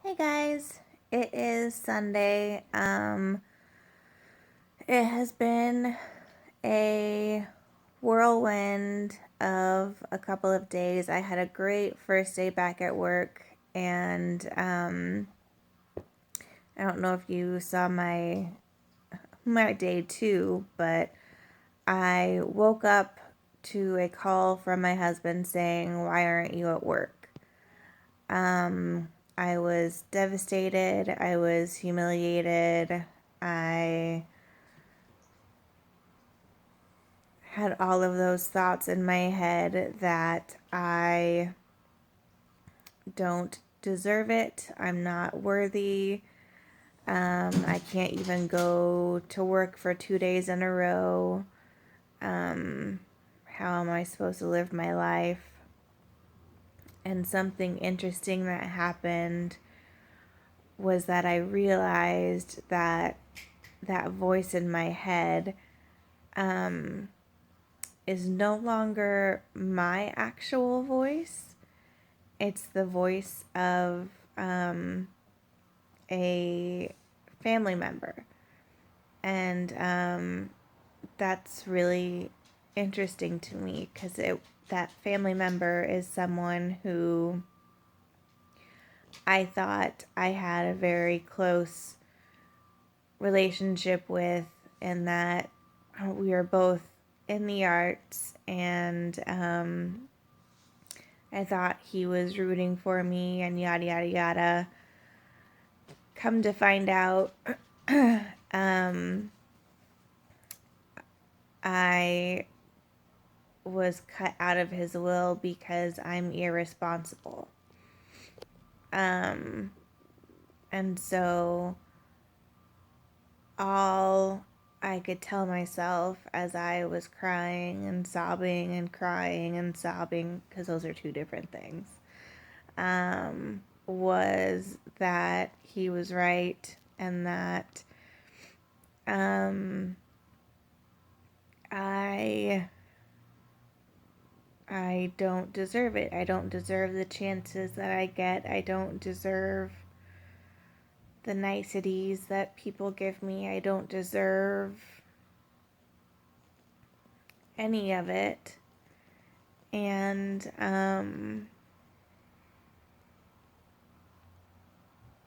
Hey guys, it is Sunday. It has been a whirlwind of a couple of days. I had a great first day back at work, and I don't know if you saw my day too, but I woke up to a call from my husband saying, "Why aren't you at work?" I was devastated. I was humiliated. I had all of those thoughts in my head that I don't deserve it. I'm not worthy. I can't even go to work for 2 days in a row. How am I supposed to live my life? And something interesting that happened was that I realized that that voice in my head is no longer my actual voice. It's the voice of a family member. And that's really interesting to me because that family member is someone who I thought I had a very close relationship with, and that we are both in the arts, and I thought he was rooting for me and yada yada yada. Come to find out, I was cut out of his will because I'm irresponsible. And so all I could tell myself as I was crying and sobbing and crying and sobbing, because those are two different things, was that he was right, and that I don't deserve it. I don't deserve the chances that I get. I don't deserve the niceties that people give me. I don't deserve any of it. And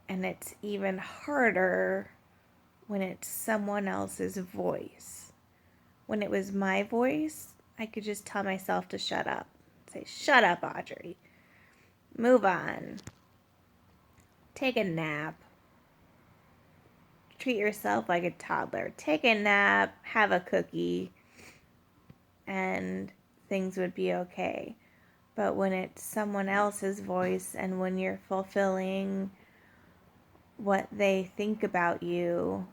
it's even harder when it's someone else's voice. When it was my voice, I could just tell myself to shut up. Say, "Shut up, Audrey. Move on. Take a nap. Treat yourself like a toddler. Take a nap, have a cookie, and things would be okay." But when it's someone else's voice and when you're fulfilling what they think about you,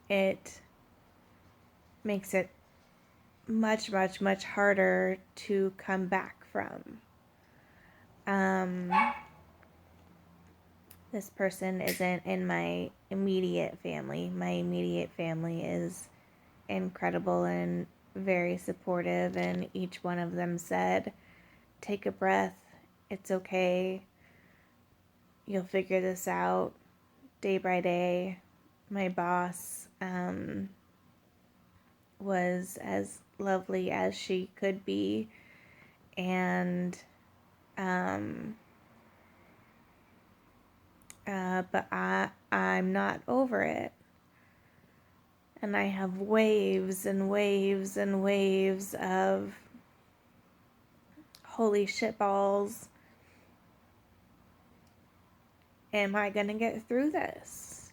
it makes it much, much, much harder to come back from. This person isn't in my immediate family. My immediate family is incredible and very supportive, and each one of them said, "Take a breath. It's okay. You'll figure this out day by day." My boss was as lovely as she could be, and but I'm not over it. And I have waves and waves and waves of holy shit balls. Am I going to get through this?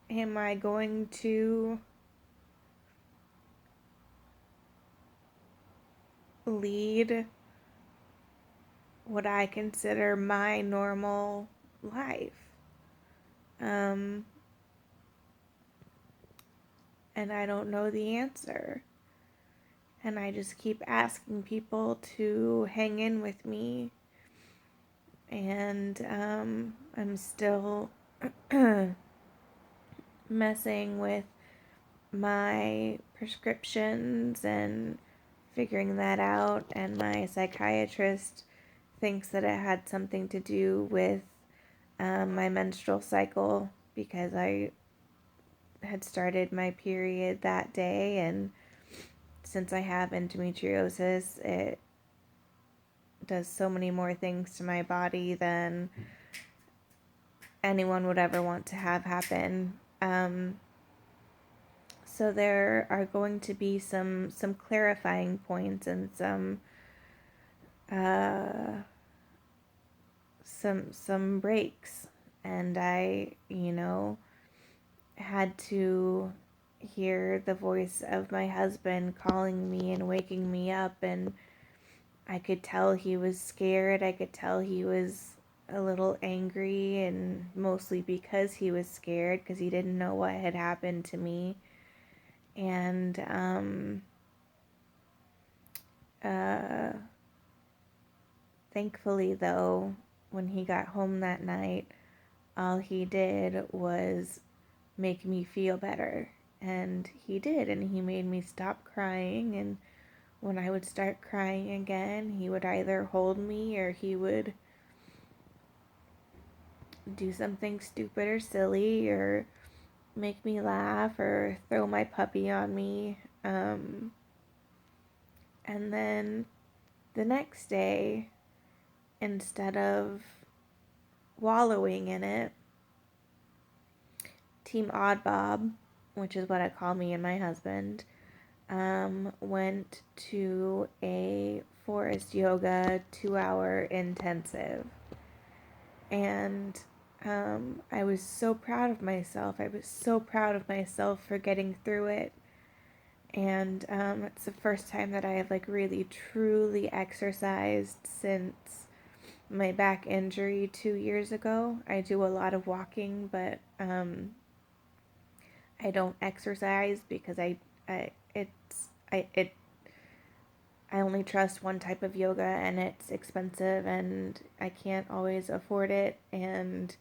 Am I going to lead what I consider my normal life? And I don't know the answer. And I just keep asking people to hang in with me. And I'm still messing with my prescriptions and figuring that out. And my psychiatrist thinks that it had something to do with my menstrual cycle, because I had started my period that day, and since I have endometriosis, it does so many more things to my body than anyone would ever want to have happen. So there are going to be some clarifying points and uh, some breaks, and I, had to hear the voice of my husband calling me and waking me up, and I could tell he was scared. I could tell he was a little angry, and mostly because he was scared, because he didn't know what had happened to me. And uh, thankfully, though, when he got home that night, all he did was make me feel better. And he did, and he made me stop crying. And when I would start crying again, he would either hold me or he would do something stupid or silly or make me laugh or throw my puppy on me. And then the next day, instead of wallowing in it, Team Oddbob, which is what I call me and my husband, went to a forest yoga 2-hour intensive. And I was so proud of myself. I was so proud of myself for getting through it. And it's the first time that I have really truly exercised since my back injury 2 years ago. I do a lot of walking, but I don't exercise because I it's I it I only trust one type of yoga, and it's expensive, and I can't always afford it, and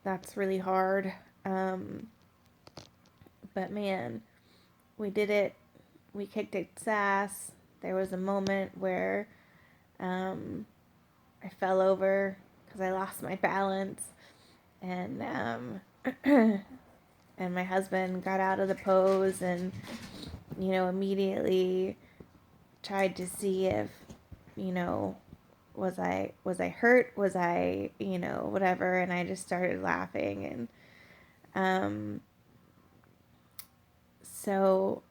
that's really hard. Um, but man, we did it. We kicked its ass. There was a moment where um, I fell over because I lost my balance, and and my husband got out of the pose and immediately tried to see if you know was I hurt, was I whatever, and I just started laughing. And um so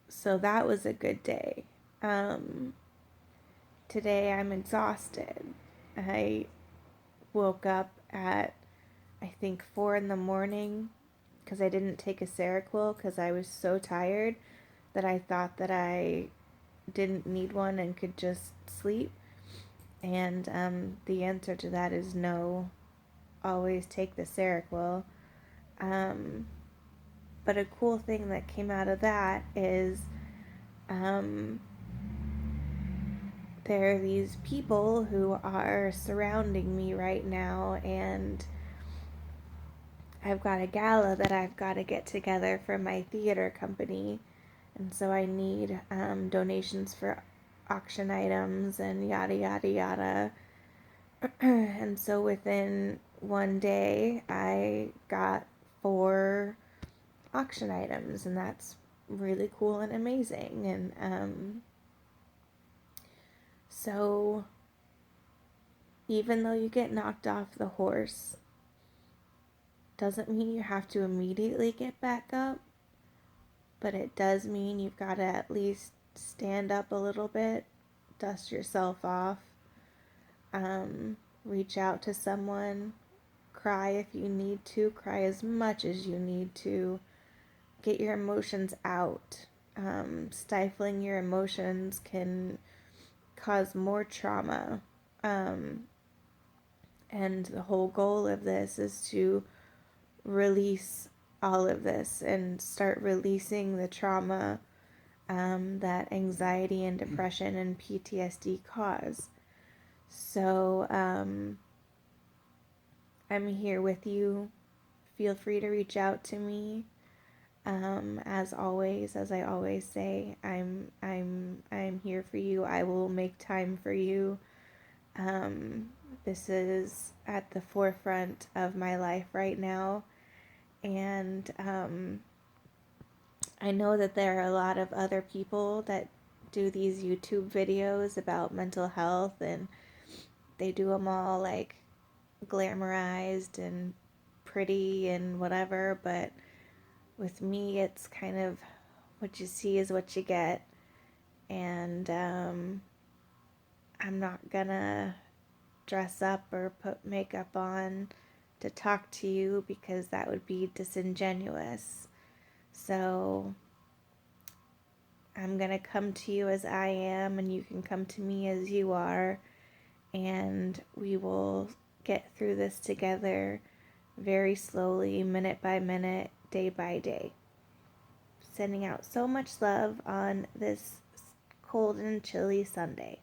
so that was a good day. um Today I'm exhausted. I woke up at, I think, 4 in the morning, because I didn't take a Seroquel because I was so tired that I thought that I didn't need one and could just sleep. And the answer to that is no. Always take the Seroquel. Um, but a cool thing that came out of that is um, there are these people who are surrounding me right now, and I've got a gala that I've got to get together for my theater company, and so I need donations for auction items and yada yada yada. And so within one day, I got 4 auction items, and that's really cool and amazing. And so even though you get knocked off the horse, doesn't mean you have to immediately get back up, but it does mean you've got to at least stand up a little bit, dust yourself off, reach out to someone, cry if you need to, cry as much as you need to, get your emotions out. Stifling your emotions can cause more trauma. And the whole goal of this is to release all of this and start releasing the trauma that anxiety and depression and PTSD cause. So I'm here with you. Feel free to reach out to me. As always, as I always say, I'm here for you. I will make time for you. Um, this is at the forefront of my life right now. And I know that there are a lot of other people that do these YouTube videos about mental health, and they do them all like glamorized and pretty and whatever, but with me, it's kind of what you see is what you get. And I'm not gonna dress up or put makeup on to talk to you because that would be disingenuous. So I'm gonna come to you as I am, and you can come to me as you are, and we will get through this together very slowly, minute by minute, day by day. Sending out so much love on this cold and chilly Sunday.